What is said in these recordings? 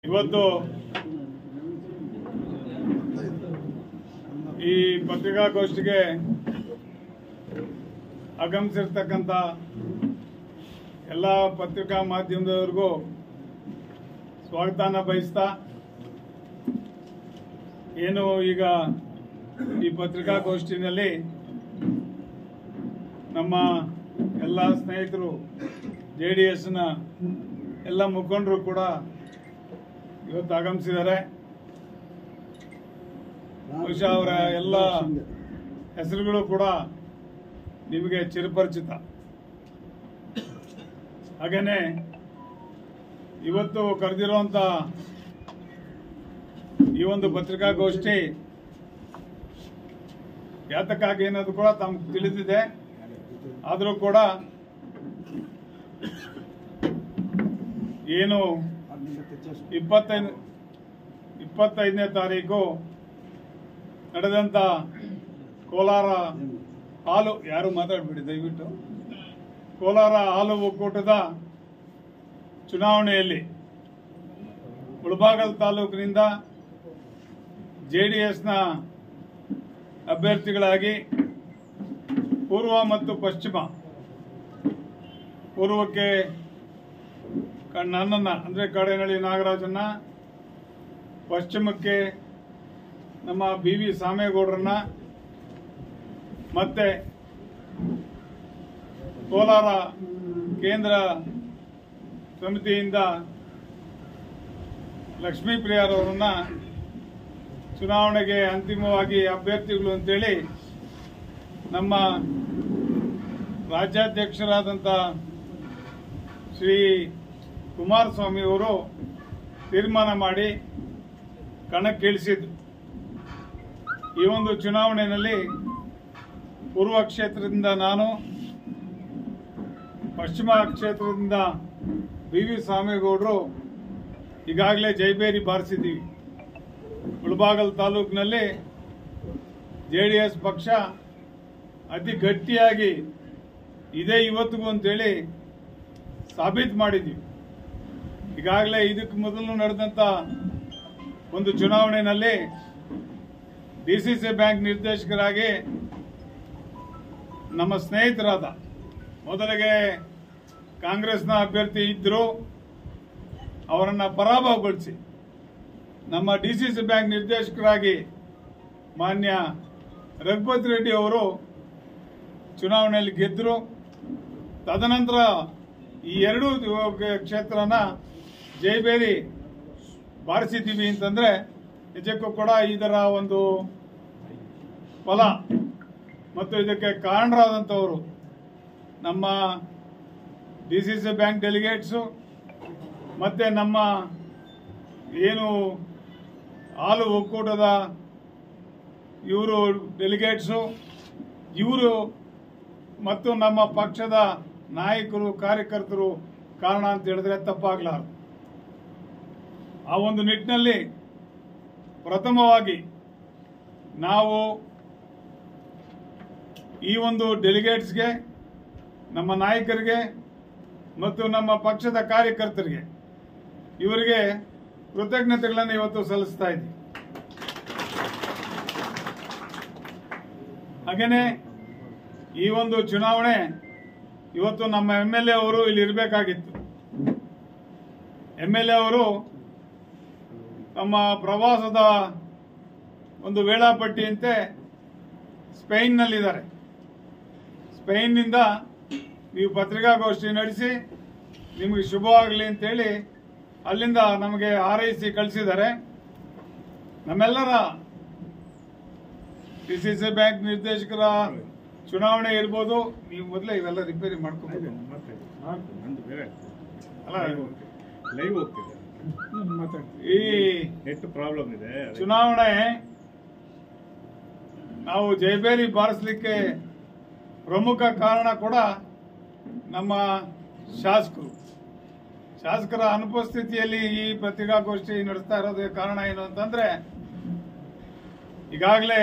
ಇವತ್ತು ಈ ಪತ್ರಿಕಾಗೋಷ್ಠಿಗೆ ಆಗಮಿಸಿರ್ತಕ್ಕಂಥ ಎಲ್ಲ ಪತ್ರಿಕಾ ಮಾಧ್ಯಮದವರಿಗೂ ಸ್ವಾಗತನ ಬಯಸ್ತಾ, ಏನು ಈಗ ಈ ಪತ್ರಿಕಾಗೋಷ್ಠಿನಲ್ಲಿ ನಮ್ಮ ಎಲ್ಲ ಸ್ನೇಹಿತರು JDSನ ಎಲ್ಲ ಮುಖಂಡರು ಕೂಡ ಇವತ್ತು ಆಗಮಿಸಿದ್ದಾರೆ. ಬಹುಶಃ ಅವರ ಎಲ್ಲ ಹೆಸರುಗಳು ಕೂಡ ನಿಮಗೆ ಚಿರಪರಿಚಿತ. ಹಾಗೇನೆ ಇವತ್ತು ಕರೆದಿರುವಂತ ಈ ಒಂದು ಪತ್ರಿಕಾಗೋಷ್ಠಿ ಯಾತಕ್ಕಾಗಿ ಏನದು ಕೂಡ ತಮ್ಗೆ ತಿಳಿದಿದೆ. ಆದರೂ ಕೂಡ ಏನು 25ನೇ ತಾರೀಕು ನಡೆದಂತ ಕೋಲಾರ ಹಾಲು, ಯಾರು ಮಾತಾಡ್ಬಿಡಿ ದಯವಿಟ್ಟು, ಕೋಲಾರ ಹಾಲು ಒಕ್ಕೂಟದ ಚುನಾವಣೆಯಲ್ಲಿ ಮುಳಬಾಗಿಲು ತಾಲೂಕಿನಿಂದ JDSನ ಅಭ್ಯರ್ಥಿಗಳಾಗಿ ಪೂರ್ವ ಮತ್ತು ಪಶ್ಚಿಮ, ಪೂರ್ವಕ್ಕೆ ನನ್ನನ್ನ ಅಂದ್ರೆ ಕಡೇನಹಳ್ಳಿ ನಾಗರಾಜನ್ನ, ಪಶ್ಚಿಮಕ್ಕೆ ನಮ್ಮ BV ಸಾಮೇಗೌಡರನ್ನ, ಮತ್ತೆ ಕೋಲಾರ ಕೇಂದ್ರ ಸಮಿತಿಯಿಂದ ಲಕ್ಷ್ಮೀಪ್ರಿಯಾರವರನ್ನ ಚುನಾವಣೆಗೆ ಅಂತಿಮವಾಗಿ ಅಭ್ಯರ್ಥಿಗಳು ಅಂತೇಳಿ ನಮ್ಮ ರಾಜ್ಯಾಧ್ಯಕ್ಷರಾದಂಥ ಶ್ರೀ ಕುಮಾರಸ್ವಾಮಿ ಅವರು ತೀರ್ಮಾನ ಮಾಡಿ ಕಣಕ್ಕಿಳಿಸಿದ್ರು. ಈ ಒಂದು ಚುನಾವಣೆಯಲ್ಲಿ ಪೂರ್ವ ಕ್ಷೇತ್ರದಿಂದ ನಾನು, ಪಶ್ಚಿಮ ಕ್ಷೇತ್ರದಿಂದ BV ಸಾಮೇಗೌಡರು ಈಗಾಗಲೇ ಜೈಬೇರಿ ಬಾರಿಸಿದ್ದೀವಿ. ಮುಳಬಾಗಿಲು ತಾಲೂಕಿನಲ್ಲಿ JDS ಪಕ್ಷ ಅತಿ ಗಟ್ಟಿಯಾಗಿ ಇದೇ ಇವತ್ತಿಗೂ ಅಂತೇಳಿ ಸಾಬೀತು ಮಾಡಿದ್ದೀವಿ. ಈಗಾಗಲೇ ಇದಕ್ಕೆ ಮೊದಲು ನಡೆದಂತ ಒಂದು ಚುನಾವಣೆಯಲ್ಲಿ DCC ಬ್ಯಾಂಕ್ ನಿರ್ದೇಶಕರಾಗಿ ನಮ್ಮ ಸ್ನೇಹಿತರಾದ, ಮೊದಲಿಗೆ ಕಾಂಗ್ರೆಸ್ನ ಅಭ್ಯರ್ಥಿ ಇದ್ರು, ಅವರನ್ನ ಪರಾಭವಗೊಳಿಸಿ ನಮ್ಮ DCC ಬ್ಯಾಂಕ್ ನಿರ್ದೇಶಕರಾಗಿ ಮಾನ್ಯ ರಘುಪತಿ ರೆಡ್ಡಿ ಅವರು ಚುನಾವಣೆಯಲ್ಲಿ ಗೆದ್ದರು. ತದನಂತರ ಈ ಎರಡೂ ಕ್ಷೇತ್ರನ ಜೈಬೇರಿ ಬಾರಿಸಿದ್ದೀವಿ ಅಂತಂದ್ರೆ ನಿಜಕ್ಕೂ ಕೂಡ ಇದರ ಒಂದು ಫಲ ಮತ್ತು ಇದಕ್ಕೆ ಕಾರಣರಾದಂಥವರು ನಮ್ಮ DCC ಬ್ಯಾಂಕ್ ಡೆಲಿಗೇಟ್ಸು, ಮತ್ತೆ ನಮ್ಮ ಏನು ಹಾಲು ಒಕ್ಕೂಟದ ಇವರು ಡೆಲಿಗೇಟ್ಸು, ಇವರು ಮತ್ತು ನಮ್ಮ ಪಕ್ಷದ ನಾಯಕರು ಕಾರ್ಯಕರ್ತರು ಕಾರಣ ಅಂತ ಹೇಳಿದ್ರೆ ತಪ್ಪಾಗಲಾರದು. ಆ ಒಂದು ನಿಟ್ಟಿನಲ್ಲಿ ಪ್ರಥಮವಾಗಿ ನಾವು ಈ ಒಂದು ಡೆಲಿಗೇಟ್ಸ್ಗೆ, ನಮ್ಮ ನಾಯಕರಿಗೆ ಮತ್ತು ನಮ್ಮ ಪಕ್ಷದ ಕಾರ್ಯಕರ್ತರಿಗೆ ಇವರಿಗೆ ಕೃತಜ್ಞತೆಗಳನ್ನು ಇವತ್ತು ಸಲ್ಲಿಸ್ತಾ ಇದ್ದೀವಿ. ಹಾಗೇನೆ ಈ ಒಂದು ಚುನಾವಣೆ ಇವತ್ತು ನಮ್ಮ MLA ಅವರು ಇಲ್ಲಿ ಇರಬೇಕಾಗಿತ್ತು. MLA ಅವರು ತಮ್ಮ ಪ್ರವಾಸದ ಒಂದು ವೇಳಾಪಟ್ಟಿಯಂತೆ ಸ್ಪೇನ್ನಲ್ಲಿದ್ದಾರೆ. ಸ್ಪೇನ್ನಿಂದ ನೀವು ಪತ್ರಿಕಾಗೋಷ್ಠಿ ನಡೆಸಿ ನಿಮಗೆ ಶುಭವಾಗಲಿ ಅಂತೇಳಿ ಅಲ್ಲಿಂದ ನಮಗೆ ಹಾರೈಸಿ ಕಳಿಸಿದ್ದಾರೆ. ನಮ್ಮೆಲ್ಲರ DCC ಬ್ಯಾಂಕ್ ನಿರ್ದೇಶಕರ ಚುನಾವಣೆ ಇರ್ಬೋದು, ನೀವು ಮೊದಲೇ ಇವೆಲ್ಲ ರಿಪೇರಿ ಮಾಡ್ಕೋಬೇಕು. ಈ ನೆಟ್ ಪ್ರಾಬ್ಲಮ್ ಇದೆ. ಚುನಾವಣೆ ನಾವು ಜೈಬೇರಿ ಬಾರಿಸಲಿಕ್ಕೆ ಪ್ರಮುಖ ಕಾರಣ ಕೂಡ ನಮ್ಮ ಶಾಸಕರ ಅನುಪಸ್ಥಿತಿಯಲ್ಲಿ ಈ ಪತ್ರಿಕಾಗೋಷ್ಠಿ ನಡೆಸ್ತಾ ಇರೋದಕ್ಕೆ ಕಾರಣ ಏನು ಅಂತಂದ್ರೆ, ಈಗಾಗಲೇ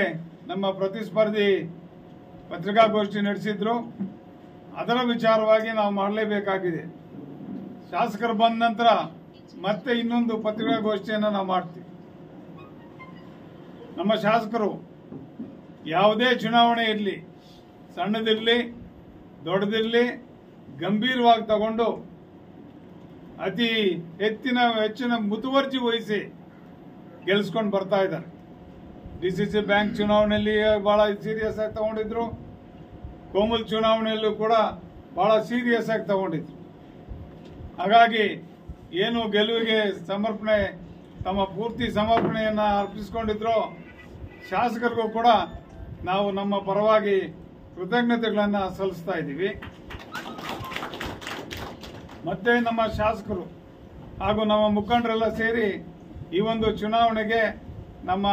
ನಮ್ಮ ಪ್ರತಿಸ್ಪರ್ಧಿ ಪತ್ರಿಕಾಗೋಷ್ಠಿ ನಡೆಸಿದ್ರು. ಅದರ ವಿಚಾರವಾಗಿ ನಾವು ಮಾಡಲೇಬೇಕಾಗಿದೆ. ಶಾಸಕರು ಬಂದ ನಂತರ ಮತ್ತೆ ಇನ್ನೊಂದು ಪತ್ರಿಕಾಗೋಷ್ಠಿಯನ್ನು ನಾವು ಮಾಡ್ತೀವಿ. ನಮ್ಮ ಶಾಸಕರು ಯಾವುದೇ ಚುನಾವಣೆ ಇರಲಿ, ಸಣ್ಣದಿರಲಿ ದೊಡ್ಡದಿರಲಿ, ಗಂಭೀರವಾಗಿ ತಗೊಂಡು ಅತಿ ಹೆಚ್ಚಿನ ಮುತುವರ್ಜಿ ವಹಿಸಿ ಗೆಲ್ಸ್ಕೊಂಡು ಬರ್ತಾ ಇದ್ದಾರೆ. ಡಿಸಿಸಿ ಬ್ಯಾಂಕ್ ಚುನಾವಣೆಯಲ್ಲಿ ಬಹಳ ಸೀರಿಯಸ್ ಆಗಿ ತಗೊಂಡಿದ್ರು. ಕೋಮಲ್ ಚುನಾವಣೆಯಲ್ಲೂ ಕೂಡ ಬಹಳ ಸೀರಿಯಸ್ ಆಗಿ ತಗೊಂಡಿದ್ರು. ಹಾಗಾಗಿ ಏನು ಗೆಲುವಿಗೆ ತಮ್ಮ ಪೂರ್ತಿ ಸಮರ್ಪಣೆಯನ್ನ ಅರ್ಪಿಸಿಕೊಂಡಿದ್ರು, ಶಾಸಕರಿಗೂ ಕೂಡ ನಾವು ನಮ್ಮ ಪರವಾಗಿ ಕೃತಜ್ಞತೆಗಳನ್ನ ಸಲ್ಲಿಸ್ತಾ ಇದ್ದೀವಿ. ಮತ್ತೆ ನಮ್ಮ ಶಾಸಕರು ಹಾಗೂ ನಮ್ಮ ಮುಖಂಡರೆಲ್ಲ ಸೇರಿ ಈ ಒಂದು ಚುನಾವಣೆಗೆ ನಮ್ಮ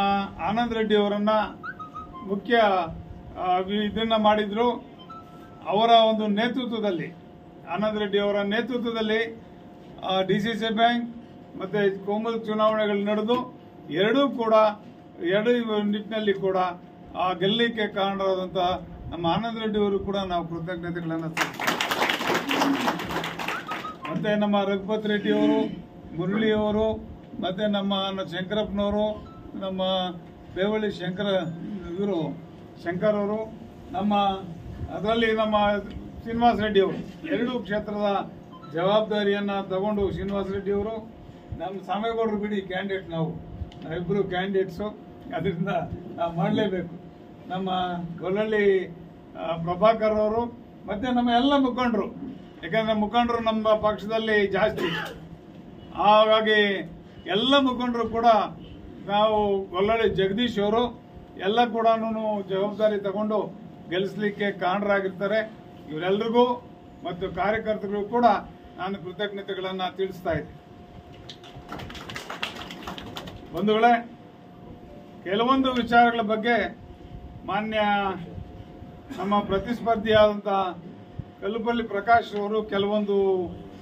ಆನಂದ್ ರೆಡ್ಡಿ ಅವರನ್ನ ಮುಖ್ಯ ಇದನ್ನ ಮಾಡಿದ್ರು. ಅವರ ಒಂದು ನೇತೃತ್ವದಲ್ಲಿ, ಆನಂದ್ ರೆಡ್ಡಿ ಅವರ ನೇತೃತ್ವದಲ್ಲಿ ಡಿಸಿಸಿ ಬ್ಯಾಂಕ್ ಮತ್ತೆ ಕೋಮಲ್ ಚುನಾವಣೆಗಳು ನಡೆದು ಎರಡು ನಿಟ್ಟಿನಲ್ಲಿ ಕೂಡ ಆ ಗೆಲ್ಲಲಿಕ್ಕೆ ಕಾರಣರಾದಂತಹ ನಮ್ಮ ಆನಂದ್ ರೆಡ್ಡಿ ಅವರು ಕೂಡ ನಾವು ಕೃತಜ್ಞತೆಗಳನ್ನು ಮತ್ತೆ ನಮ್ಮ ರಘುಪತ್ ರೆಡ್ಡಿ ಅವರು, ಮುರಳಿ ಅವರು, ಮತ್ತೆ ನಮ್ಮ ಶಂಕರಪ್ಪನವರು, ನಮ್ಮ ಬೇವಳ್ಳಿ ಶಂಕರ್ ಅವರು, ಅದರಲ್ಲಿ ನಮ್ಮ ಶ್ರೀನಿವಾಸ ರೆಡ್ಡಿ ಅವರು, ಎರಡೂ ಕ್ಷೇತ್ರದ ಜವಾಬ್ದಾರಿಯನ್ನ ತಗೊಂಡು ಶ್ರೀನಿವಾಸ ರೆಡ್ಡಿ ಅವರು, ನಮ್ಮ ಸಾಮೇಗೌಡರು ಬಿಡಿ ಕ್ಯಾಂಡಿಡೇಟ್, ನಾವಿಬ್ಬರು ಕ್ಯಾಂಡಿಡೇಟ್ಸು, ಅದರಿಂದ ನಾವು ಮಾಡಲೇಬೇಕು. ನಮ್ಮ ಗೊಲ್ಲಳ್ಳಿ ಪ್ರಭಾಕರ್ ಅವರು, ಮತ್ತೆ ನಮ್ಮ ಎಲ್ಲ ಮುಖಂಡರು, ಯಾಕಂದ್ರೆ ಮುಖಂಡರು ನಮ್ಮ ಪಕ್ಷದಲ್ಲಿ ಜಾಸ್ತಿ, ಹಾಗಾಗಿ ಎಲ್ಲ ಮುಖಂಡರು ಕೂಡ ನಾವು ಗೊಲ್ಲಳ್ಳಿ ಜಗದೀಶ್ ಅವರು ಎಲ್ಲ ಕೂಡ ಜವಾಬ್ದಾರಿ ತಗೊಂಡು ಗೆಲ್ಲಿಸಲಿಕ್ಕೆ ಕಾರಣರಾಗಿರ್ತಾರೆ. ಇವರೆಲ್ಲರಿಗೂ ಮತ್ತು ಕಾರ್ಯಕರ್ತರಿಗೂ ಕೂಡ ನಾನು ಕೃತಜ್ಞತೆಗಳನ್ನು ತಿಳಿಸ್ತಾ ಇದ್ದೀನಿ. ಬಂಧುಗಳೇ, ಕೆಲವೊಂದು ವಿಚಾರಗಳ ಬಗ್ಗೆ ಮಾನ್ಯ ನಮ್ಮ ಪ್ರತಿಸ್ಪರ್ಧಿಯಾದಂಥ ಕಲ್ಲುಪಲ್ಲಿ ಪ್ರಕಾಶ್ ಅವರು ಕೆಲವೊಂದು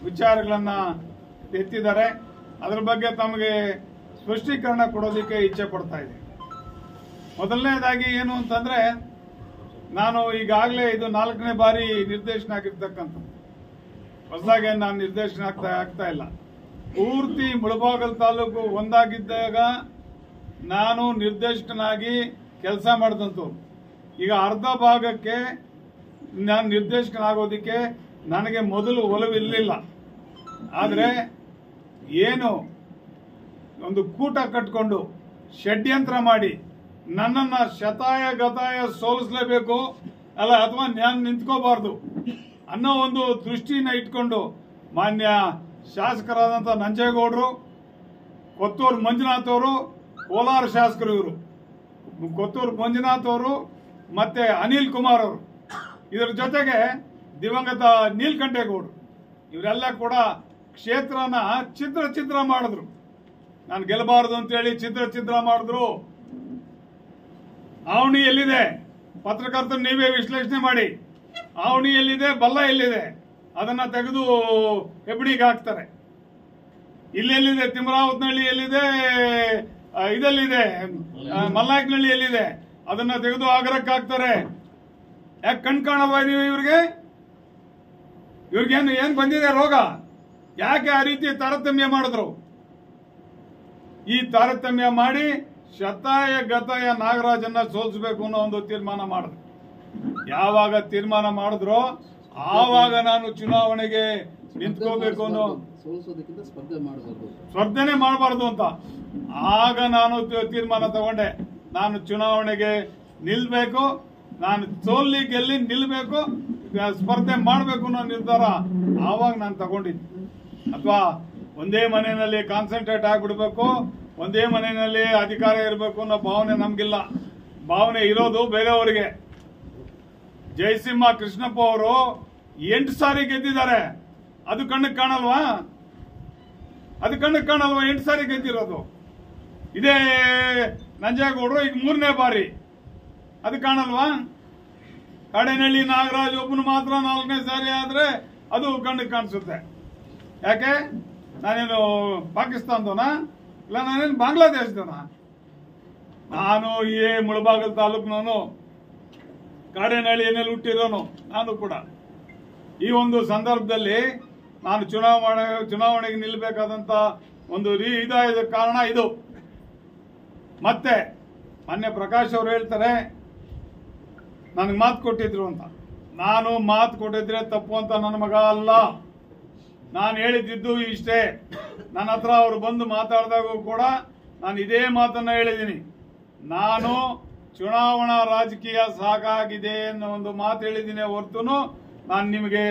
ವಿಚಾರಗಳನ್ನ ಎತ್ತಿದ್ದಾರೆ. ಅದರ ಬಗ್ಗೆ ತಮಗೆ ಸ್ಪಷ್ಟೀಕರಣ ಕೊಡೋದಕ್ಕೆ ಇಚ್ಛೆ ಪಡ್ತಾ ಇದ್ದೀನಿ. ಮೊದಲನೇದಾಗಿ ಏನು ಅಂತಂದ್ರೆ, ನಾನು ಈಗಾಗಲೇ ಇದು 4ನೇ ಬಾರಿ ನಿರ್ದೇಶನ ಆಗಿರ್ತಕ್ಕಂಥದ್ದು, ಹೊಸದಾಗಿ ನಾನು ನಿರ್ದೇಶನ ಆಗ್ತಾ ಇಲ್ಲ. ಪೂರ್ತಿ ಮುಳಬಾಗಲ್ ತಾಲೂಕು ಒಂದಾಗಿದ್ದಾಗ ನಾನು ನಿರ್ದೇಶಕನಾಗಿ ಕೆಲಸ ಮಾಡಿದಂಥವ್ರು. ಈಗ ಅರ್ಧ ಭಾಗಕ್ಕೆ ನಾನು ನಿರ್ದೇಶಕನಾಗೋದಕ್ಕೆ ನನಗೆ ಮೊದಲು ಒಲವಿರಲಿಲ್ಲ. ಆದರೆ ಏನು ಒಂದು ಕೂಟ ಕಟ್ಕೊಂಡು ಷಡ್ಯಂತ್ರ ಮಾಡಿ ನನ್ನನ್ನು ಶತಾಯ ಗತಾಯ ಸೋಲಿಸಲೇಬೇಕು ಅಥವಾ ನಾನು ನಿಂತ್ಕೋಬಾರ್ದು ಅನ್ನೋ ಒಂದು ದೃಷ್ಟಿನ ಇಟ್ಕೊಂಡು ಮಾನ್ಯ ಶಾಸಕರಾದಂಥ ನಂಜೇಗೌಡರು, ಕೊತ್ತೂರು ಮಂಜುನಾಥ್ ಅವರು, ಕೋಲಾರ ಶಾಸಕರು ಇವರು, ಕೊತ್ತೂರು ಮಂಜುನಾಥ್ ಅವರು ಮತ್ತೆ ಅನಿಲ್ ಕುಮಾರ್ ಅವರು, ಇದರ ಜೊತೆಗೆ ದಿವಂಗತ ನೀಲಕಂಠೇಗೌಡರು, ಇವರೆಲ್ಲ ಕೂಡ ಕ್ಷೇತ್ರನ ಚಿತ್ರ ಮಾಡಿದ್ರು. ನಾನು ಗೆಲ್ಲಬಾರದು ಅಂತೇಳಿ ಚಿತ್ರ ಮಾಡಿದ್ರು. ಆವಣಿ ಎಲ್ಲಿದೆ? ಪತ್ರಕರ್ತರು ನೀವೇ ವಿಶ್ಲೇಷಣೆ ಮಾಡಿ. ಆವಣಿ ಎಲ್ಲಿದೆ, ಬಲ್ಲ ಎಲ್ಲಿದೆ, ಅದನ್ನ ತೆಗೆದು ಹೆಬ್ಡಿಗೆ ಹಾಕ್ತಾರೆ. ಇಲ್ಲೆಲ್ಲಿದೆ, ತಿಮ್ರಾವತ್ನಹಳ್ಳಿ ಎಲ್ಲಿದೆ, ಇದೆಲ್ಲಿದೆ, ಮಲ್ನಾಯಕನಹಳ್ಳಿ ಎಲ್ಲಿದೆ, ಅದನ್ನ ತೆಗೆದು ಆಗ್ರಕ್ಕೆ ಹಾಕ್ತಾರೆ. ಯಾಕೆ ಕಣ್ ಕಾಣಲ್ವಾ ನೀವು ಇವ್ರಿಗೇನು ಏನ್ ಬಂದಿದೆ ರೋಗ? ಯಾಕೆ ಆ ರೀತಿ ತಾರತಮ್ಯ ಮಾಡಿದ್ರು? ಈ ತಾರತಮ್ಯ ಮಾಡಿ ಶತಾಯ ಗತಾಯ ನಾಗರಾಜನ್ನ ಸೋಲಿಸಬೇಕು ಅನ್ನೋ ಒಂದು ತೀರ್ಮಾನ ಮಾಡಿದ್ರು. ಯಾವಾಗ ತೀರ್ಮಾನ ಮಾಡಿದ್ರೋ ಆವಾಗ ನಾನು ಚುನಾವಣೆಗೆ ನಿಂತ್ಕೋಬೇಕು ಅನ್ನೋ, ಸ್ಪರ್ಧೆನೆ ಮಾಡಬಾರ್ದು ಅಂತ ಆಗ ನಾನು ತೀರ್ಮಾನ ತಗೊಂಡೆ. ನಾನು ಚುನಾವಣೆಗೆ ನಿಲ್ಬೇಕು, ನಾನು ಸೋಲ್ಲಿ ಗೆಲ್ಲಿ ನಿಲ್ಬೇಕು, ಸ್ಪರ್ಧೆ ಮಾಡಬೇಕು ಅನ್ನೋ ನಿರ್ಧಾರ ಆವಾಗ ನಾನು ತಗೊಂಡಿದ್ದೆ. ಅಥವಾ ಒಂದೇ ಮನೆಯಲ್ಲಿ ಕಾನ್ಸಂಟ್ರೇಟ್ ಆಗಿಬಿಡ್ಬೇಕು, ಒಂದೇ ಮನೆಯಲ್ಲಿ ಅಧಿಕಾರ ಇರಬೇಕು ಅನ್ನೋ ಭಾವನೆ ನಮ್ಗಿಲ್ಲ. ಭಾವನೆ ಇರೋದು ಬೇರೆಯವರಿಗೆ. ಜಯಸಿಂಹ ಕೃಷ್ಣಪ್ಪ ಅವರು 8 ಸಾರಿ ಗೆದ್ದಿದ್ದಾರೆ. ಅದು ಕಣ್ಣಿಗೆ ಕಾಣಲ್ವಾ? 8 ಸಾರಿ ಗೆದ್ದಿರೋದು. ಇದೇ ನಂಜೇಗೌಡರು ಈಗ 3ನೇ ಬಾರಿ. ಅದು ಕಾಣಲ್ವಾ? ಕಾಡೇನಹಳ್ಳಿ ನಾಗರಾಜ್ ಒಬ್ಬನು ಮಾತ್ರ 4ನೇ ಸಾರಿ ಆದ್ರೆ ಅದು ಕಣ್ಣಿಗೆ ಕಾಣಿಸುತ್ತೆ. ಯಾಕೆ? ನಾನೇನು ಪಾಕಿಸ್ತಾನದವನ? ಇಲ್ಲ ನಾನೇನು ಬಾಂಗ್ಲಾದೇಶದವನ? ನಾನು ಈ ಮುಳಬಾಗಲ್ ತಾಲೂಕಿನವನು, ಕಾಡೇನಹಳ್ಳಿಯಲ್ಲಿ ಹುಟ್ಟಿರೋನು ನಾನು ಕೂಡ. ಈ ಒಂದು ಸಂದರ್ಭದಲ್ಲಿ ನಾನು ಚುನಾವಣೆಗೆ ನಿಲ್ಲಬೇಕಾದಂತ ಒಂದು ಇದಾದ ಕಾರಣ ಇದು. ಮತ್ತೆ ಮೊನ್ನೆ ಪ್ರಕಾಶ್ ಅವರು ಹೇಳ್ತಾರೆ ನನಗೆ ಮಾತು ಕೊಟ್ಟಿದ್ರು ಅಂತ. ನಾನು ಮಾತು ಕೊಟ್ಟಿದ್ರೆ ತಪ್ಪು ಅಂತ ನನ್ನ ಮಗ ಅಲ್ಲ. ನಾನು ಹೇಳಿದ್ದು ಇಷ್ಟೇ. ನನ್ನ ಹತ್ರ ಅವರು ಬಂದು ಮಾತಾಡಿದಾಗೂ ಕೂಡ ನಾನು ಇದೇ ಮಾತನ್ನ ಹೇಳಿದ್ದೀನಿ. ನಾನು ಚುನಾವಣಾ ರಾಜಕೀಯ ಸಾಕಾಗಿದೆ ಅನ್ನೋ ಒಂದು ಮಾತು ಹೇಳಿದ್ದೀನಿ ಹೊರತು ನಾನು ನಿಮಗೆ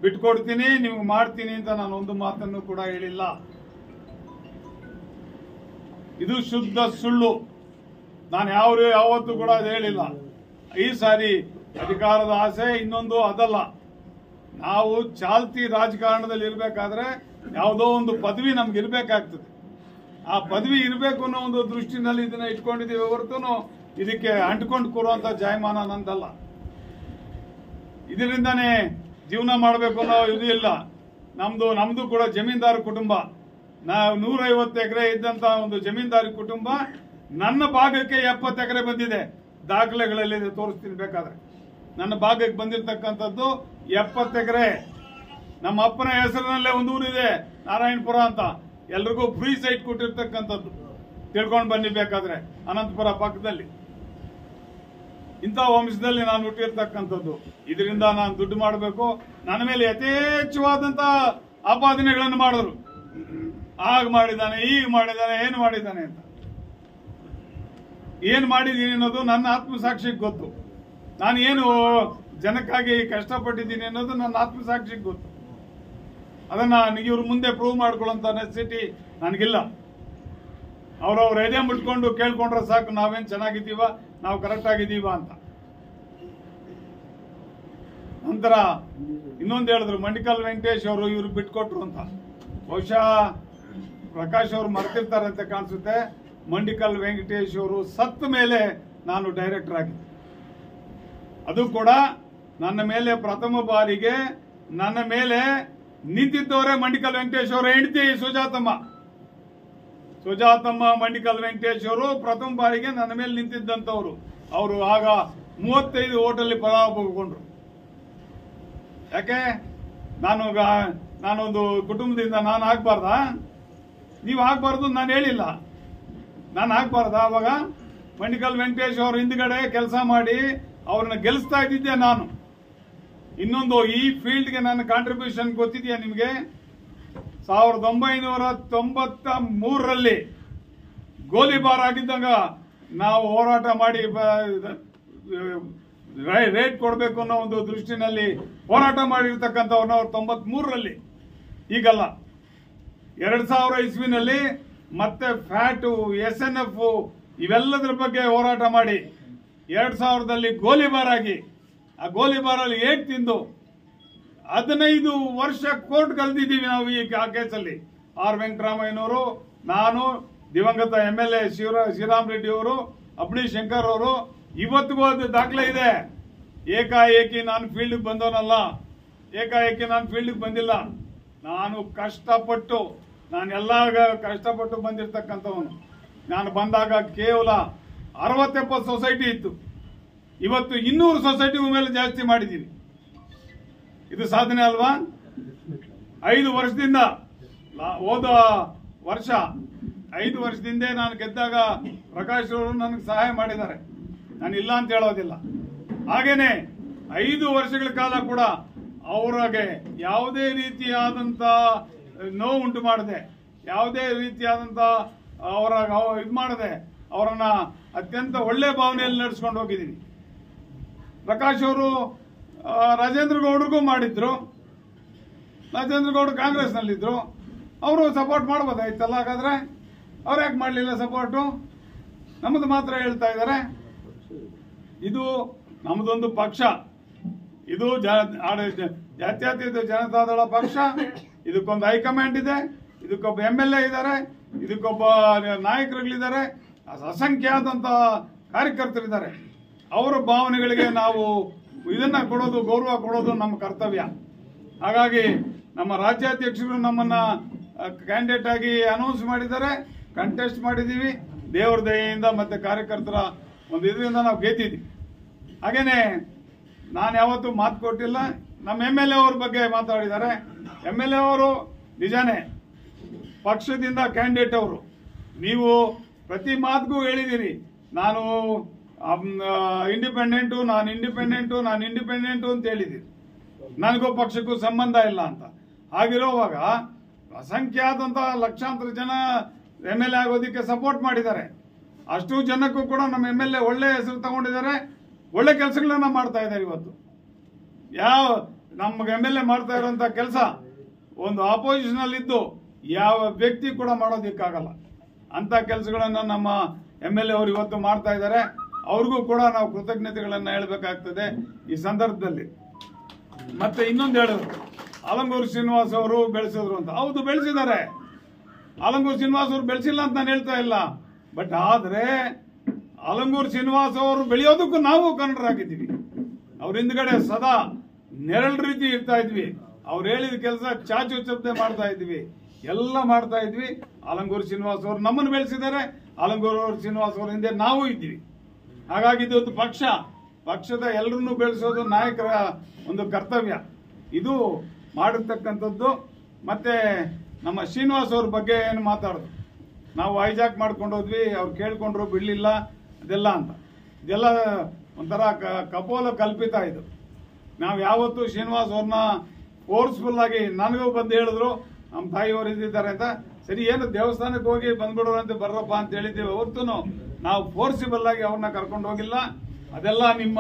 ಬಿಟ್ಕೊಡ್ತೀನಿ, ನಿಮ್ಗೆ ಮಾಡ್ತೀನಿ ಅಂತ ನಾನು ಒಂದು ಮಾತನ್ನು ಕೂಡ ಹೇಳಿಲ್ಲ. ಇದು ಶುದ್ಧ ಸುಳ್ಳು. ನಾನು ಯಾವತ್ತೂ ಕೂಡ ಅದು ಹೇಳಿಲ್ಲ. ಈ ಸಾರಿ ಅಧಿಕಾರದ ಆಸೆ ಇನ್ನೊಂದು ಅದಲ್ಲ. ನಾವು ಚಾಲ್ತಿ ರಾಜಕಾರಣದಲ್ಲಿ ಇರಬೇಕಾದ್ರೆ ಯಾವುದೋ ಒಂದು ಪದವಿ ನಮ್ಗೆ ಇರಬೇಕಾಗ್ತದೆ. ಆ ಪದವಿ ಇರಬೇಕು ಅನ್ನೋ ಒಂದು ದೃಷ್ಟಿನಲ್ಲಿ ಇದನ್ನ ಇಟ್ಕೊಂಡಿದ್ದೀವಿ ಹೊರತು ಇದಕ್ಕೆ ಅಂಟ್ಕೊಂಡು ಕೂರುವಂತ ಜಾಯಮಾನ ನಂದಲ್ಲ. ಇದರಿಂದಾನೇ ಜೀವನ ಮಾಡಬೇಕು ಅನ್ನೋ ಇದು ಇಲ್ಲ. ನಮ್ದು ಕೂಡ ಜಮೀನ್ದಾರ ಕುಟುಂಬ. ನಾವು 150 ಎಕರೆ ಇದ್ದಂತ ಒಂದು ಜಮೀನ್ದಾರಿ ಕುಟುಂಬ. ನನ್ನ ಭಾಗಕ್ಕೆ 70 ಎಕರೆ ಬಂದಿದೆ. ದಾಖಲೆಗಳಲ್ಲಿ ತೋರಿಸ್ತೀನಿ ಬೇಕಾದ್ರೆ. ನನ್ನ ಭಾಗಕ್ಕೆ ಬಂದಿರತಕ್ಕಂಥದ್ದು 70 ಎಕರೆ. ನಮ್ಮ ಅಪ್ಪನ ಹೆಸರಿನಲ್ಲೇ ಒಂದು ಊರಿದೆ, ನಾರಾಯಣಪುರ ಅಂತ. ಎಲ್ರಿಗೂ ಫ್ರೀ ಸೈಟ್ ಕೊಟ್ಟಿರ್ತಕ್ಕಂಥದ್ದು. ತಿಳ್ಕೊಂಡು ಬನ್ನಿ ಬೇಕಾದ್ರೆ, ಅನಂತಪುರ ಪಕ್ಕದಲ್ಲಿ. ಇಂಥ ವಂಶದಲ್ಲಿ ನಾನು ಹುಟ್ಟಿರ್ತಕ್ಕಂಥದ್ದು. ಇದರಿಂದ ನಾನು ದುಡ್ಡು ಮಾಡಬೇಕು. ನನ್ನ ಮೇಲೆ ಯಥೇಚ್ಛವಾದಂತ ಆಪಾದನೆಗಳನ್ನು ಮಾಡಿದ್ರು. ಆಗ ಮಾಡಿದ್ದಾನೆ, ಈಗ ಮಾಡಿದ್ದಾನೆ, ಏನು ಮಾಡಿದ್ದಾನೆ ಅಂತ. ಏನ್ ಮಾಡಿದ್ದೀನಿ ಅನ್ನೋದು ನನ್ನ ಆತ್ಮಸಾಕ್ಷಿಗೆ ಗೊತ್ತು. ನಾನು ಏನು ಜನಕ್ಕಾಗಿ ಕಷ್ಟಪಟ್ಟಿದ್ದೀನಿ ಅನ್ನೋದು ನನ್ನ ಆತ್ಮಸಾಕ್ಷಿಗೆ ಗೊತ್ತು. ಅದನ್ನ ಇವ್ರ ಮುಂದೆ ಪ್ರೂವ್ ಮಾಡ್ಕೊಳ್ಳೋಂತ ನೆಸೆಸಿಟಿ ನನಗಿಲ್ಲ. ಅವ್ರವ್ರ ಎದೆ ಮುಟ್ಕೊಂಡು ಕೇಳ್ಕೊಂಡ್ರೆ ಸಾಕು, ನಾವೇನ್ ಚೆನ್ನಾಗಿದ್ದೀವ, ನಾವು ಕರೆಕ್ಟ್ ಆಗಿದ್ದೀವ ಅಂತ. ನಂತರ ಇನ್ನೊಂದು ಹೇಳಿದ್ರು, ಮಂಡಿಕಲ್ ವೆಂಕಟೇಶ್ ಅವರು ಇವ್ರಿಗೆ ಬಿಟ್ಕೊಟ್ರು ಅಂತ. ಬಹುಶಃ ಪ್ರಕಾಶ್ ಅವರು ಮರ್ತಿರ್ತಾರೆ ಅಂತ ಕಾಣಿಸುತ್ತೆ. ಮಂಡಿಕಲ್ ವೆಂಕಟೇಶ್ ಅವರು ಸತ್ತ ಮೇಲೆ ನಾನು ಡೈರೆಕ್ಟರ್ ಆಗಿದ್ದೆ. ಅದು ಕೂಡ ನನ್ನ ಮೇಲೆ ಪ್ರಥಮ ಬಾರಿಗೆ ನನ್ನ ಮೇಲೆ ನಿಂತಿದ್ದವರೇ ಮಂಡಿಕಲ್ ವೆಂಕಟೇಶ್ ಅವರ ಹೆಂಡತಿ ಸುಜಾತಮ್ಮ ಮಂಡಿಕಲ್ ವೆಂಕಟೇಶ್ ಅವರು ಪ್ರಥಮ ಬಾರಿಗೆ ನನ್ನ ಮೇಲೆ ನಿಂತಿದ್ದಂತವ್ರು. ಅವರು ಆಗ 35 ಓಟಲ್ಲಿ ಪರಾಭವಗೊಂಡ್ರು. ಯಾಕೆ? ನಾನೊಂದು ಕುಟುಂಬದಿಂದ ನಾನು ಆಗ್ಬಾರ್ದಾ? ನೀವು ಆಗ್ಬಾರ್ದು ನಾನು ಹೇಳಿಲ್ಲ. ನಾನು ಆಗ್ಬಾರ್ದಾ? ಅವಾಗ ಮಂಡಿಕಲ್ ವೆಂಕಟೇಶ್ ಅವ್ರ ಹಿಂದ್ಗಡೆ ಕೆಲಸ ಮಾಡಿ ಅವ್ರನ್ನ ಗೆಲ್ಲಿಸ್ತಾ ಇದ್ದಿದ್ದೆ ನಾನು. ಇನ್ನೊಂದು, ಈ ಫೀಲ್ಡ್ಗೆ ನನ್ನ ಕಾಂಟ್ರಿಬ್ಯೂಷನ್ ಗೊತ್ತಿದೆಯಾ ನಿಮಗೆ? 1993ರಲ್ಲಿ ಗೋಲಿಬಾರ್ ಆಗಿದ್ದಾಗ ನಾವು ಹೋರಾಟ ಮಾಡಿ ರೇಟ್ ಕೊಡಬೇಕು ಅನ್ನೋ ಒಂದು ದೃಷ್ಟಿನಲ್ಲಿ ಹೋರಾಟ ಮಾಡಿರ್ತಕ್ಕಂಥವ್ರನ್ನ ಅವ್ರು 93ರಲ್ಲಿ. ಈಗಲ್ಲ, 2000 ಇಸ್ವಿನಲ್ಲಿ ಮತ್ತೆ ಫ್ಯಾಟು, SNF ಇವೆಲ್ಲದರ ಬಗ್ಗೆ ಹೋರಾಟ ಮಾಡಿ 2000ದಲ್ಲಿ ಗೋಲಿಬಾರ್ ಆಗಿ, ಆ ಗೋಲಿಬಾರಲ್ಲಿ ಏಟ್ ತಿಂದು 15 ವರ್ಷ ಕೋರ್ಟ್ ಕಳೆದಿದ್ದೀವಿ ನಾವು ಈ ಕೇಸಲ್ಲಿ. ಆರ್ ವೆಂಕಟರಾಮಯ್ಯನವರು, ನಾನು, ದಿವಂಗತ MLA ಶ್ರೀರಾಮ್ ರೆಡ್ಡಿ ಅವರು, ಅಬ್ಡಿ ಶಂಕರ್ ಅವರು. ಇವತ್ತಿಗೂ ಅದು ದಾಖಲೆ ಇದೆ. ಏಕಾಏಕಿ ನಾನು ಫೀಲ್ಡ್ ಬಂದವನಲ್ಲ, ಏಕಾಏಕಿ ನಾನು ಫೀಲ್ಡ್ ಬಂದಿಲ್ಲ. ನಾನು ಕಷ್ಟಪಟ್ಟು, ನಾನೆಲ್ಲ ಕಷ್ಟಪಟ್ಟು ಬಂದಿರತಕ್ಕಂಥವನು. ನಾನು ಬಂದಾಗ ಕೇವಲ 60-70 ಸೊಸೈಟಿ ಇತ್ತು. ಇವತ್ತು 200 ಸೊಸೈಟಿ ಮೇಲೆ ಜಾಸ್ತಿ ಮಾಡಿದ್ದೀನಿ. ಇದು ಸಾಧನೆ ಅಲ್ವಾ? 5 ವರ್ಷದಿಂದ, ಹೋದ ವರ್ಷ 5 ವರ್ಷದಿಂದ ನಾನು ಗೆದ್ದಾಗ ಪ್ರಕಾಶ್ ಅವರು ನನಗೆ ಸಹಾಯ ಮಾಡಿದ್ದಾರೆ. ನಾನು ಇಲ್ಲ ಅಂತ ಹೇಳೋದಿಲ್ಲ. ಹಾಗೇನೆ 5 ವರ್ಷಗಳ ಕಾಲ ಕೂಡ ಅವರಿಗೆ ಯಾವುದೇ ರೀತಿಯಾದಂತ ನೋವು ಉಂಟು ಮಾಡದೆ, ಯಾವುದೇ ರೀತಿಯಾದಂತ ಇದು ಮಾಡದೆ ಅವರನ್ನ ಅತ್ಯಂತ ಒಳ್ಳೆ ಭಾವನೆಯಲ್ಲಿ ನಡೆಸ್ಕೊಂಡು ಹೋಗಿದ್ದೀನಿ. ಪ್ರಕಾಶ್ ಅವರು ರಾಜೇಂದ್ರ ಗೌಡ್ರಿಗೂ ಮಾಡಿದ್ರು. ರಾಜೇಂದ್ರ ಗೌಡ್ರು ಕಾಂಗ್ರೆಸ್ನಲ್ಲಿದ್ರು. ಅವರು ಸಪೋರ್ಟ್ ಮಾಡ್ಬೋದಾಯ್ತಲ್ಲ. ಹಾಗಾದ್ರೆ ಅವ್ರು ಯಾಕೆ ಮಾಡಲಿಲ್ಲ ಸಪೋರ್ಟು? ನಮ್ಮದು ಮಾತ್ರ ಹೇಳ್ತಾ ಇದ್ದಾರೆ. ಇದು ನಮ್ಮದೊಂದು ಪಕ್ಷ. ಇದು ಜಾತ್ಯತೀತ ಜನತಾದಳ ಪಕ್ಷ. ಇದಕ್ಕೊಂದು ಹೈಕಮಾಂಡ್ ಇದೆ, ಇದಕ್ಕೊಬ್ಬ MLA ಇದ್ದಾರೆ, ಇದಕ್ಕೊಬ್ಬ ನಾಯಕರುಗಳಿದ್ದಾರೆ, ಅಸಂಖ್ಯಾತ ಕಾರ್ಯಕರ್ತರಿದ್ದಾರೆ. ಅವರ ಭಾವನೆಗಳಿಗೆ ನಾವು ಇದನ್ನ ಕೊಡೋದು, ಗೌರವ ಕೊಡೋದು ನಮ್ಮ ಕರ್ತವ್ಯ. ಹಾಗಾಗಿ ನಮ್ಮ ರಾಜ್ಯಾಧ್ಯಕ್ಷರು ನಮ್ಮನ್ನ ಕ್ಯಾಂಡಿಡೇಟ್ ಆಗಿ ಅನೌನ್ಸ್ ಮಾಡಿದ್ದಾರೆ. ಕಂಟೆಸ್ಟ್ ಮಾಡಿದೀವಿ. ದೇವರ ದಯೆಯಿಂದ ಮತ್ತೆ ಕಾರ್ಯಕರ್ತರ ಒಂದು ಇದರಿಂದ ನಾವು ಗೆದ್ದಿದ್ದೀವಿ. ಹಾಗೇನೆ ನಾನು ಯಾವತ್ತೂ ಮಾತು ಕೊಟ್ಟಿಲ್ಲ. ನಮ್ಮ MLA ಅವ್ರ ಬಗ್ಗೆ ಮಾತಾಡಿದ್ದಾರೆ. MLA ಅವರು ನಿಜಾನೇ ಪಕ್ಷದಿಂದ ಕ್ಯಾಂಡಿಡೇಟ್ ಅವರು. ನೀವು ಪ್ರತಿ ಮಾತಿಗೂ ಹೇಳಿದಿರಿ, ನಾನು ಇಂಡಿಪೆಂಡೆಂಟು ಅಂತ ಹೇಳಿದಿರಿ. ನನಗೂ ಪಕ್ಷಕ್ಕೂ ಸಂಬಂಧ ಇಲ್ಲ ಅಂತ. ಹಾಗಿರೋವಾಗ ಅಸಂಖ್ಯಾತಂತಹ ಲಕ್ಷಾಂತರ ಜನ MLA ಆಗೋದಕ್ಕೆ ಸಪೋರ್ಟ್ ಮಾಡಿದ್ದಾರೆ. ಅಷ್ಟು ಜನಕ್ಕೂ ಕೂಡ ನಮ್ಮ MLA ಒಳ್ಳೆ ಹೆಸರು ತಗೊಂಡಿದ್ದಾರೆ, ಒಳ್ಳೆ ಕೆಲಸಗಳನ್ನ ಮಾಡ್ತಾ ಇದ್ದಾರೆ. ಇವತ್ತು ಯಾವ ನಮ್ಗೆ MLA ಮಾಡ್ತಾ ಇರೋಂಥ ಕೆಲಸ ಒಂದು ಆಪೋಸಿಷನ್ ಅಲ್ಲಿ ಇದ್ದು ಯಾವ ವ್ಯಕ್ತಿ ಕೂಡ ಮಾಡೋದಕ್ಕಾಗಲ್ಲ. ಅಂತ ಕೆಲಸಗಳನ್ನ ನಮ್ಮ MLA ಅವರು ಇವತ್ತು ಮಾಡ್ತಾ ಇದ್ದಾರೆ. ಅವ್ರಿಗೂ ಕೂಡ ನಾವು ಕೃತಜ್ಞತೆಗಳನ್ನ ಹೇಳಬೇಕಾಗ್ತದೆ ಈ ಸಂದರ್ಭದಲ್ಲಿ. ಮತ್ತೆ ಇನ್ನೊಂದು ಹೇಳಿದ್ರು, ಆಲಂಗೂರು ಶ್ರೀನಿವಾಸ್ ಅವರು ಬೆಳೆಸಿದ್ರು ಅಂತ. ಹೌದು, ಬೆಳೆಸಿದ್ದಾರೆ. ಆಲಂಗೂರು ಶ್ರೀನಿವಾಸ್ ಅವರು ಬೆಳೆಸಿಲ್ಲ ಅಂತ ನಾನು ಹೇಳ್ತಾ ಇಲ್ಲ. ಬಟ್ ಆದ್ರೆ ಆಲಂಗೂರು ಶ್ರೀನಿವಾಸ್ ಅವರು ಬೆಳೆಯೋದಕ್ಕೂ ನಾವು ಕನ್ನಡರಾಗಿದ್ದೀವಿ. ಅವ್ರ ಹಿಂದ್ಗಡೆ ಸದಾ ನೆರಳು ರೀತಿ ಇರ್ತಾ ಇದ್ವಿ. ಅವ್ರು ಹೇಳಿದ ಕೆಲಸ ಚಾಚು ಚಪ್ಪದೆ ಮಾಡ್ತಾ ಇದ್ವಿ, ಎಲ್ಲ ಮಾಡ್ತಾ ಇದ್ವಿ. ಆಲಂಗೂರು ಶ್ರೀನಿವಾಸ್ ಅವರು ನಮ್ಮನ್ನು ಬೆಳೆಸಿದ್ದಾರೆ. ಆಲಂಗೂರು ಶ್ರೀನಿವಾಸ್ ಅವರ ಹಿಂದೆ ನಾವು ಇದ್ದೀವಿ. ಹಾಗಾಗಿ ಇದೊಂದು ಪಕ್ಷದ ಎಲ್ಲರನ್ನೂ ಬೆಳೆಸೋದು ನಾಯಕರ ಒಂದು ಕರ್ತವ್ಯ. ಇದು ಮಾಡಿರ್ತಕ್ಕಂಥದ್ದು. ಮತ್ತೆ ನಮ್ಮ ಶ್ರೀನಿವಾಸ್ ಅವ್ರ ಬಗ್ಗೆ ಏನು ಮಾತಾಡೋದು, ನಾವು ಹೈಜಾಕ್ ಮಾಡ್ಕೊಂಡು ಹೋದ್ವಿ, ಅವ್ರು ಕೇಳ್ಕೊಂಡ್ರು, ಬಿಡ್ಲಿಲ್ಲ, ಅದೆಲ್ಲ ಅಂತ. ಇದೆಲ್ಲ ಒಂಥರ ಕಪೋಲ ಕಲ್ಪಿತ. ಇದು ನಾವು ಯಾವತ್ತೂ ಶ್ರೀನಿವಾಸ್ ಅವ್ರನ್ನ ಫೋರ್ಸ್ಫುಲ್ ಆಗಿ, ನನಗೂ ಬಂದು ಹೇಳಿದ್ರು ನಮ್ಮ ತಾಯಿಯವರು ಇದ್ದಿದ್ದಾರೆ ಅಂತ, ಸರಿ ಏನು ದೇವಸ್ಥಾನಕ್ಕೆ ಹೋಗಿ ಬಂದ್ಬಿಡೋರಂತೆ ಬರ್ರಪ್ಪ ಅಂತ ಹೇಳಿದ್ದೀವಿ ಹೊರತು ನಾವು ಫೋರ್ಸಿಬಲ್ ಆಗಿ ಅವ್ರನ್ನ ಕರ್ಕೊಂಡು ಹೋಗಿಲ್ಲ. ಅದೆಲ್ಲ ನಿಮ್ಮ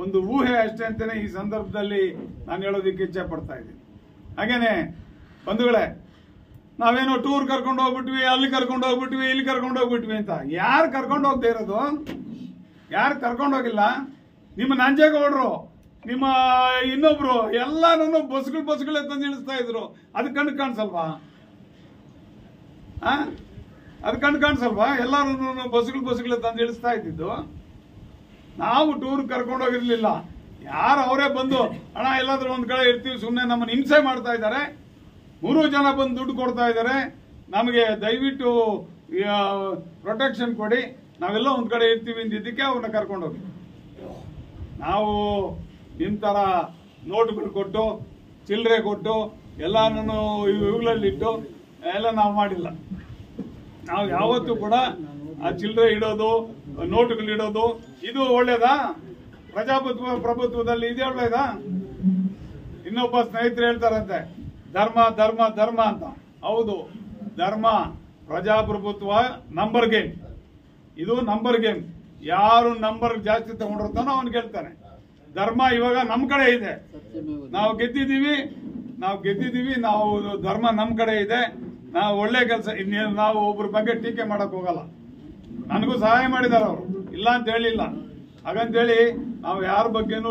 ಒಂದು ಊಹೆ ಅಷ್ಟೇ ಅಂತಾನೆ ಈ ಸಂದರ್ಭದಲ್ಲಿ ನಾನು ಹೇಳೋದಕ್ಕೆ ಇಚ್ಛೆ ಪಡ್ತಾ ಇದ್ದೀನಿ. ಹಾಗೇನೆ ಬಂಧುಗಳೇ, ನಾವೇನೋ ಟೂರ್ ಕರ್ಕೊಂಡು ಹೋಗ್ಬಿಟ್ವಿ, ಅಲ್ಲಿ ಕರ್ಕೊಂಡು ಹೋಗ್ಬಿಟ್ವಿ, ಇಲ್ಲಿ ಕರ್ಕೊಂಡು ಹೋಗ್ಬಿಟ್ವಿ ಅಂತ. ಯಾರು ಕರ್ಕೊಂಡು ಹೋಗದೆ ಇರೋದು? ಯಾರು ಕರ್ಕೊಂಡು ಹೋಗಿಲ್ಲ? ನಿಮ್ಮ ನಂಜೇಗೌಡರು, ನಿಮ್ಮ ಇನ್ನೊಬ್ರು ಎಲ್ಲಾನು ಬಸ್ಗಳೇ ತಂದು ಇಳಿಸ್ತಾ ಇದ್ರು. ಅದು ಕಣ್ಣು ಕಾಣಿಸಲ್ವಾ? ಅದು ಕಣ್ಣು ಕಾಣಿಸಲ್ವಾ? ಎಲ್ಲಾರು ಬಸ್ಗಳೇ ತಂದು ಇಳಿಸ್ತಾ ಇದ್ದಿದ್ದು. ನಾವು ಟೂರ್ ಕರ್ಕೊಂಡು ಹೋಗಿರ್ಲಿಲ್ಲ. ಯಾರು ಅವರೇ ಬಂದು ಅಣ್ಣ ಎಲ್ಲಾದ್ರೂ ಒಂದ್ ಕಡೆ ಇರ್ತೀವಿ, ಸುಮ್ಮನೆ ನಮ್ಮನ್ನು ಹಿಂಸೆ ಮಾಡ್ತಾ ಇದ್ದಾರೆ, 3 ಜನ ಬಂದು ದುಡ್ಡು ಕೊಡ್ತಾ ಇದ್ದಾರೆ, ನಮಗೆ ದಯವಿಟ್ಟು ಪ್ರೊಟೆಕ್ಷನ್ ಕೊಡಿ, ನಾವೆಲ್ಲ ಒಂದ್ ಕಡೆ ಇರ್ತೀವಿ ಅಂದಿದ್ದಕ್ಕೆ ಅವ್ರನ್ನ ಕರ್ಕೊಂಡು ಹೋಗಿ. ನಾವು ನಿಮ್ ತರ ನೋಟ್ಗಳು ಕೊಟ್ಟು, ಚಿಲ್ಲರೆ ಕೊಟ್ಟು, ಎಲ್ಲಾನು ಇವುಗಳಲ್ಲಿಟ್ಟು ಎಲ್ಲ ನಾವು ಮಾಡಿಲ್ಲ. ನಾವು ಯಾವತ್ತೂ ಕೂಡ ಆ ಚಿಲ್ಲರೆ ಇಡೋದು, ನೋಟುಗಳಿಡೋದು ಇದು ಒಳ್ಳೇದಾ? ಪ್ರಭುತ್ವದಲ್ಲಿ ಇದೇ ಒಳ್ಳೇದಾ? ಇನ್ನೊಬ್ಬ ಸ್ನೇಹಿತರು ಹೇಳ್ತಾರಂತೆ ಧರ್ಮ ಧರ್ಮ ಧರ್ಮ ಅಂತ. ಹೌದು, ಧರ್ಮ, ಪ್ರಜಾಪ್ರಭುತ್ವ ನಂಬರ್ ಗೇಮ್. ಇದು ನಂಬರ್ ಗೇಮ್. ಯಾರು ನಂಬರ್ ಜಾಸ್ತಿ ತಗೊಂಡಿರ್ತಾನೋ ಅವನು ಗೆಲ್ತಾನೆ. ಧರ್ಮ ಇವಾಗ ನಮ್ ಕಡೆ ಇದೆ, ನಾವು ಗೆದ್ದಿದ್ದೀವಿ. ನಾವು ಧರ್ಮ ನಮ್ ಕಡೆ ಇದೆ. ನಾವು ಒಳ್ಳೆ ಕೆಲಸ, ಇನ್ನೇನು ನಾವು ಒಬ್ಬರ ಬಗ್ಗೆ ಟೀಕೆ ಮಾಡಕ್ ಹೋಗಲ್ಲ. ನನಗೂ ಸಹಾಯ ಮಾಡಿದಾರ ಅವರು, ಇಲ್ಲ ಅಂತ ಹೇಳಿಲ್ಲ. ಹಾಗಂತೇಳಿ ನಾವು ಯಾರ ಬಗ್ಗೆನೂ